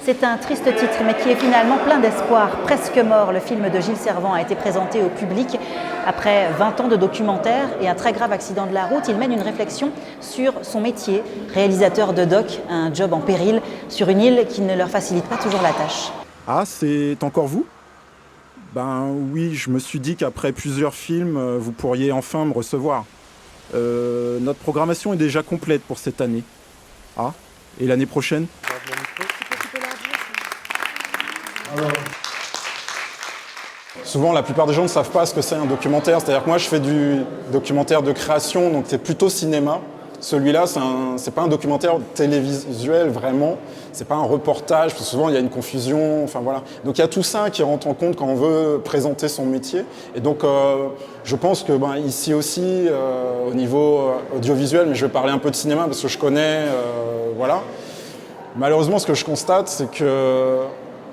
C'est un triste titre, mais qui est finalement plein d'espoir. Presque mort, le film de Gilles Servan a été présenté au public. Après 20 ans de documentaire et un très grave accident de la route, il mène une réflexion sur son métier. Réalisateur de doc, un job en péril, sur une île qui ne leur facilite pas toujours la tâche. Ah, c'est encore vous ? Ben oui, je me suis dit qu'après plusieurs films, vous pourriez enfin me recevoir. Notre programmation est déjà complète pour cette année. Ah, et l'année prochaine ? Souvent, la plupart des gens ne savent pas ce que c'est un documentaire. C'est-à-dire que moi, je fais du documentaire de création, donc c'est plutôt cinéma. Celui-là, c'est pas un documentaire télévisuel, vraiment. C'est pas un reportage, parce que souvent, il y a une confusion. Enfin, voilà. Donc, il y a tout ça qui rentre en compte quand on veut présenter son métier. Et donc, je pense que ici aussi, au niveau audiovisuel, mais je vais parler un peu de cinéma, parce que je connais, voilà. Malheureusement, ce que je constate, c'est que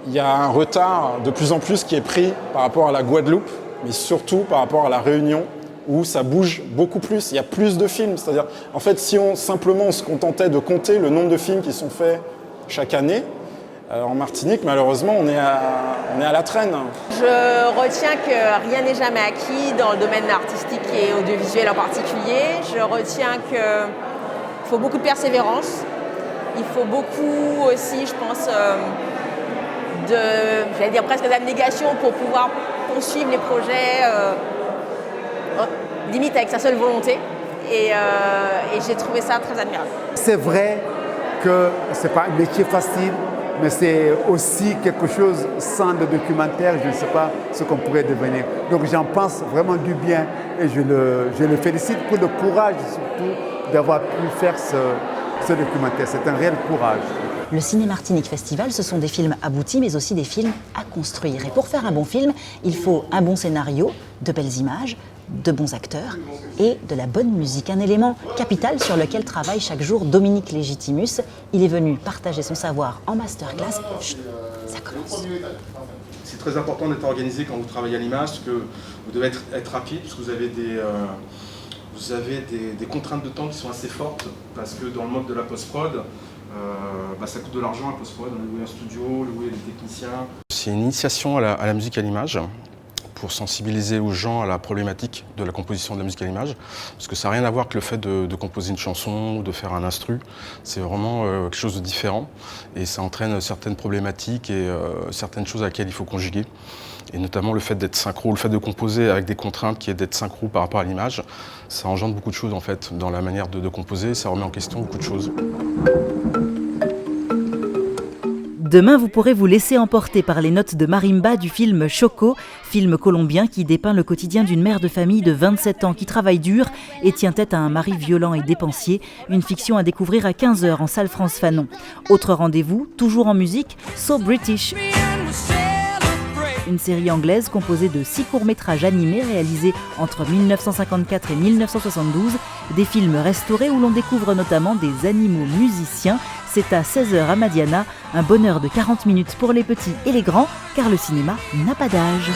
il y a un retard de plus en plus qui est pris par rapport à la Guadeloupe, mais surtout par rapport à la Réunion, où ça bouge beaucoup plus. Il y a plus de films. C'est-à-dire, en fait, si on simplement se contentait de compter le nombre de films qui sont faits chaque année, en Martinique, malheureusement, on est à la traîne. Je retiens que rien n'est jamais acquis dans le domaine artistique et audiovisuel en particulier. Je retiens qu'il faut beaucoup de persévérance. Il faut beaucoup aussi, je pense, j'allais dire presque d'abnégation pour pouvoir poursuivre les projets limite avec sa seule volonté. Et j'ai trouvé ça très admirable. C'est vrai que ce n'est pas un métier facile, mais c'est aussi quelque chose sans le documentaire, je ne sais pas ce qu'on pourrait devenir. Donc j'en pense vraiment du bien et je le félicite pour le courage surtout d'avoir pu faire ce documentaire. C'est un réel courage. Le Ciné-Martinique Festival, ce sont des films aboutis, mais aussi des films à construire. Et pour faire un bon film, il faut un bon scénario, de belles images, de bons acteurs et de la bonne musique. Un élément capital sur lequel travaille chaque jour Dominique Légitimus. Il est venu partager son savoir en masterclass. Chut, ça commence. C'est très important d'être organisé quand vous travaillez à l'image, parce que vous devez être rapide, parce que vous avez des contraintes de temps qui sont assez fortes, parce que dans le mode de la post-prod, ça coûte de l'argent à post-prod, louer un studio, louer des techniciens. C'est une initiation à la musique à l'image, pour sensibiliser aux gens à la problématique de la composition de la musique à l'image, parce que ça n'a rien à voir avec le fait de composer une chanson ou de faire un instru. C'est vraiment quelque chose de différent et ça entraîne certaines problématiques et certaines choses à laquelles il faut conjuguer. Et notamment le fait d'être synchro, le fait de composer avec des contraintes qui est d'être synchro par rapport à l'image, ça engendre beaucoup de choses en fait dans la manière de composer, ça remet en question beaucoup de choses. Demain, vous pourrez vous laisser emporter par les notes de marimba du film Choco, film colombien qui dépeint le quotidien d'une mère de famille de 27 ans qui travaille dur et tient tête à un mari violent et dépensier. Une fiction à découvrir à 15h en salle France Fanon. Autre rendez-vous, toujours en musique, So British. Une série anglaise composée de 6 courts-métrages animés réalisés entre 1954 et 1972, des films restaurés où l'on découvre notamment des animaux musiciens. C'est à 16h à Madiana, un bonheur de 40 minutes pour les petits et les grands, car le cinéma n'a pas d'âge.